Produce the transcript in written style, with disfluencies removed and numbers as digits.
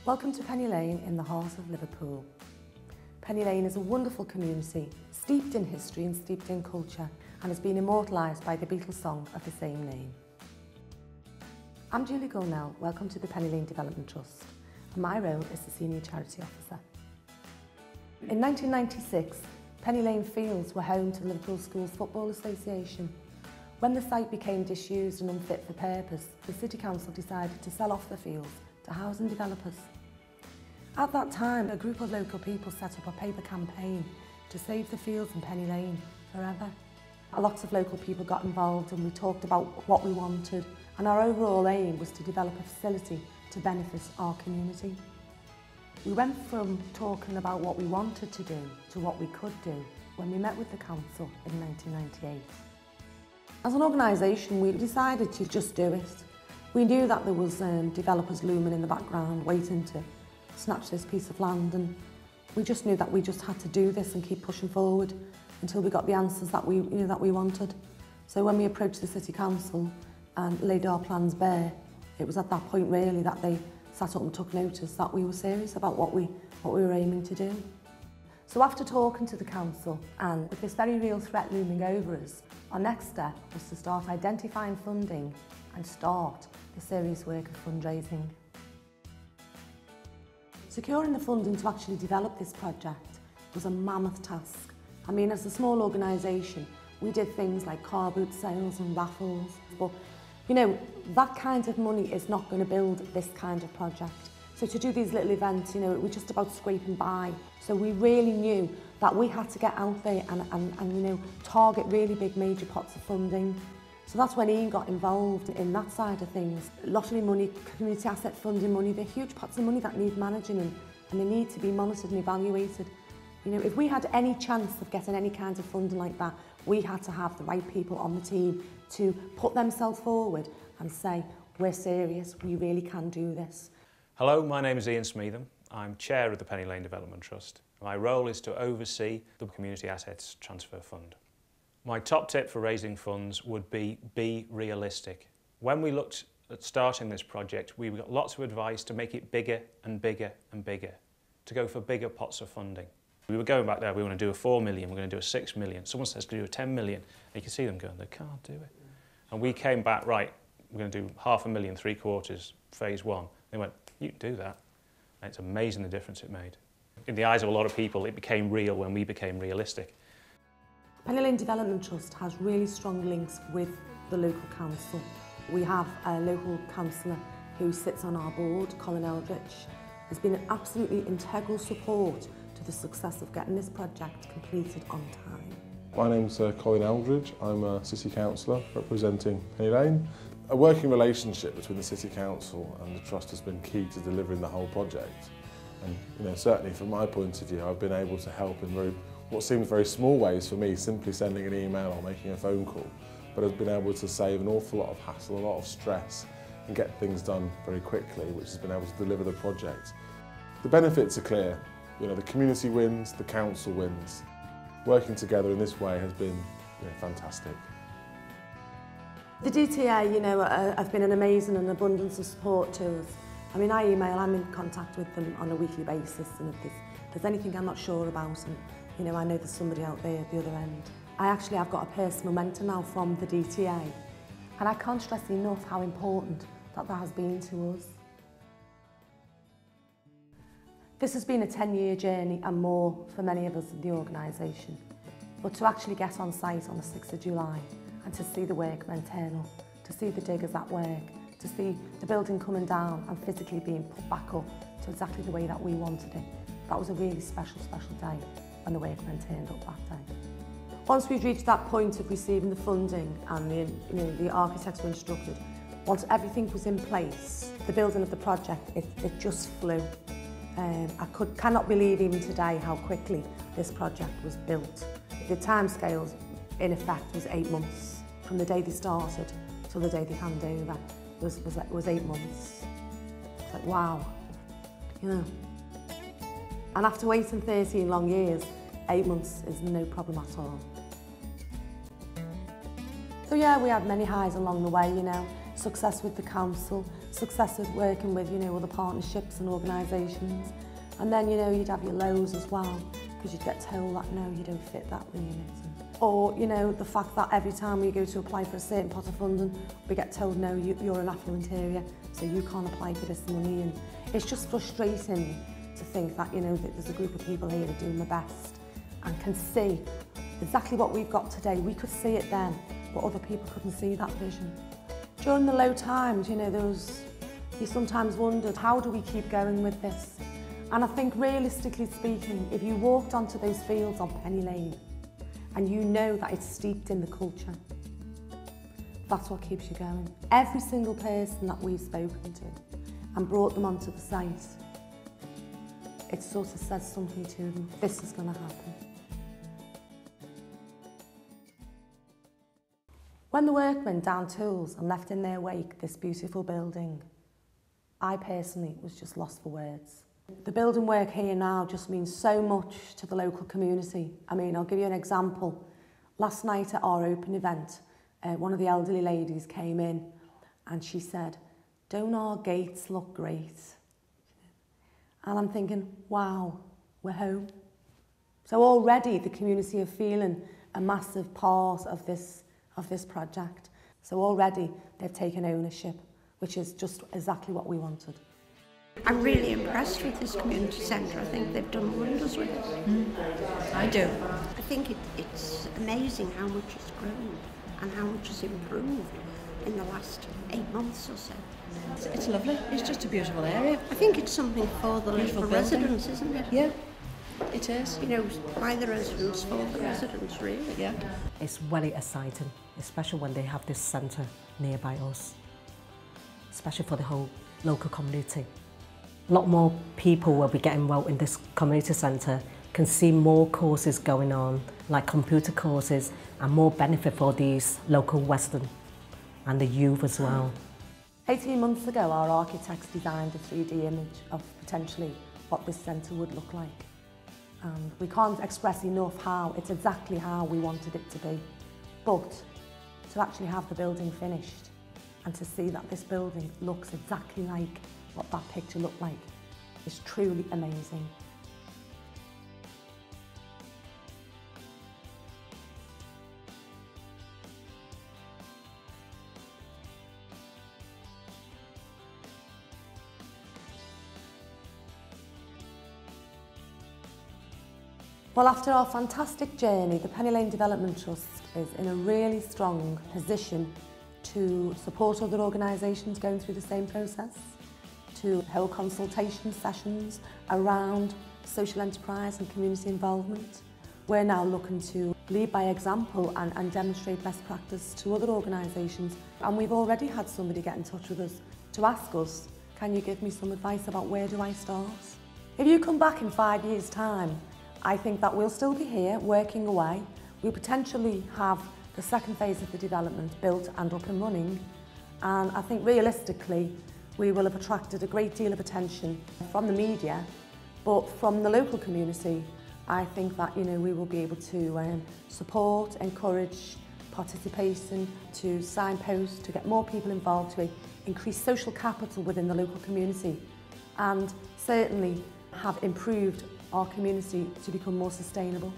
Welcome to Penny Lane in the heart of Liverpool. Penny Lane is a wonderful community, steeped in history and steeped in culture, and has been immortalised by the Beatles song of the same name. I'm Julie Gulnell, welcome to the Penny Lane Development Trust, and my role is the Senior Charity Officer. In 1996, Penny Lane Fields were home to Liverpool Schools Football Association. When the site became disused and unfit for purpose, the City Council decided to sell off the fields to housing developers. At that time, a group of local people set up a paper campaign to save the fields in Penny Lane forever. Lots of local people got involved and we talked about what we wanted, and our overall aim was to develop a facility to benefit our community. We went from talking about what we wanted to do to what we could do when we met with the council in 1998. As an organisation, we decided to just do it. We knew that there was developers looming in the background waiting to snatch this piece of land, and we just knew that we just had to do this and keep pushing forward until we got the answers that we wanted. So when we approached the City Council and laid our plans bare, it was at that point really that they sat up and took notice that we were serious about what we were aiming to do. So after talking to the council and with this very real threat looming over us, our next step was to start identifying funding and start the serious work of fundraising. Securing the funding to actually develop this project was a mammoth task. I mean, as a small organisation, we did things like car boot sales and raffles, but you know, that kind of money is not going to build this kind of project. So to do these little events, you know, it was just about scraping by. So we really knew that we had to get out there and you know, target really big major pots of funding. So that's when Ian got involved in that side of things. Lottery money, community asset funding money, they're huge pots of money that need managing and they need to be monitored and evaluated. You know, if we had any chance of getting any kind of funding like that, we had to have the right people on the team to put themselves forward and say, we're serious, we really can do this. Hello, my name is Ian Smeatham. I'm Chair of the Penny Lane Development Trust. My role is to oversee the Community Assets Transfer Fund. My top tip for raising funds would be realistic. When we looked at starting this project, we got lots of advice to make it bigger and bigger and bigger, to go for bigger pots of funding. We were going back there, we want to do a 4 million, we're going to do a 6 million. Someone says to do a 10 million. And you can see them going, they can't do it. And we came back, right, we're going to do 500,000, 3/4, phase 1. They went, you can do that. And it's amazing the difference it made. In the eyes of a lot of people, it became real when we became realistic. Penny Lane Development Trust has really strong links with the local council. We have a local councillor who sits on our board, Colin Eldridge, has been an absolutely integral support to the success of getting this project completed on time. My name's Colin Eldridge. I'm a City Councillor representing Penny Lane. A working relationship between the City Council and the Trust has been key to delivering the whole project. And you know, certainly from my point of view, I've been able to help in what seems very small ways for me, simply sending an email or making a phone call, but I've been able to save an awful lot of hassle, a lot of stress, and get things done very quickly, which has been able to deliver the project. The benefits are clear. You know, the community wins, the council wins. Working together in this way has been fantastic. The DTA, you know, have been an amazing and abundance of support to us. I mean, I'm in contact with them on a weekly basis, and if there's anything I'm not sure about, and you know, I know there's somebody out there at the other end. I actually have got a personal mentor now from the DTA, and I can't stress enough how important that has been to us. This has been a 10-year journey and more for many of us in the organisation, but to actually get on site on the 6th of July and to see the work internal, to see the diggers at work, to see the building coming down and physically being put back up to exactly the way that we wanted it, that was a really special day when the workmen turned up that day. Once we'd reached that point of receiving the funding and the architects were instructed, once everything was in place, the building of the project, it just flew. I cannot believe even today how quickly this project was built. The timescales, in effect, was 8 months. From the day they started till the day they handed over was 8 months. It's like, wow, you know. And after waiting 13 long years, 8 months is no problem at all. So yeah, we had many highs along the way, you know. success with the council, success with working with, you know, other partnerships and organisations. And then, you know, you'd have your lows as well, because you'd get told that, no, you don't fit that remit. Or, you know, the fact that every time we go to apply for a certain pot of funding, we get told, no, you're an affluent area, so you can't apply for this money. And it's just frustrating to think that, you know, that there's a group of people here that are doing their best and can see exactly what we've got today. We could see it then, but other people couldn't see that vision. During the low times, you know, you sometimes wondered, how do we keep going with this? And I think realistically speaking, if you walked onto those fields on Penny Lane and you know that it's steeped in the culture, that's what keeps you going. Every single person that we've spoken to and brought them onto the site, it sort of says something to them, this is going to happen. When the workmen down tools and left in their wake this beautiful building, I personally was just lost for words. The building work here now just means so much to the local community. I mean, I'll give you an example. Last night at our open event, one of the elderly ladies came in and she said, "Don't our gates look great?" And I'm thinking, wow, we're home. So already the community are feeling a massive part of this project. So already they've taken ownership, which is just exactly what we wanted. I'm really impressed with this community centre. I think they've done wonders with it. I do. I think it's amazing how much it's grown and how much it's improved in the last 8 months or so. It's lovely. It's just a beautiful area. I think it's something for the Beautiful local building. residents, isn't it? Yeah, it is. You know, by the residents, for the residents, really. Yeah. It's very exciting, especially when they have this centre nearby us, especially for the whole local community. A lot more people will be getting involved in this community centre, can see more courses going on, like computer courses, and more benefit for these local Western and the youth as well. 18 months ago, our architects designed a 3D image of potentially what this centre would look like. And we can't express enough how, it's exactly how we wanted it to be. But to actually have the building finished and to see that this building looks exactly like what that picture looked like is truly amazing. Well, after our fantastic journey, the Penny Lane Development Trust is in a really strong position to support other organisations going through the same process, to hold consultation sessions around social enterprise and community involvement. We're now looking to lead by example and demonstrate best practice to other organisations. And we've already had somebody get in touch with us to ask us, can you give me some advice about where do I start? If you come back in 5 years' time, I think that we'll still be here working away. We'll potentially have the second phase of the development built and up and running. And I think realistically, we will have attracted a great deal of attention from the media, but from the local community, I think that, you know, we will be able to support, encourage participation, to signpost, to get more people involved, to increase social capital within the local community, and certainly have improved our community to become more sustainable.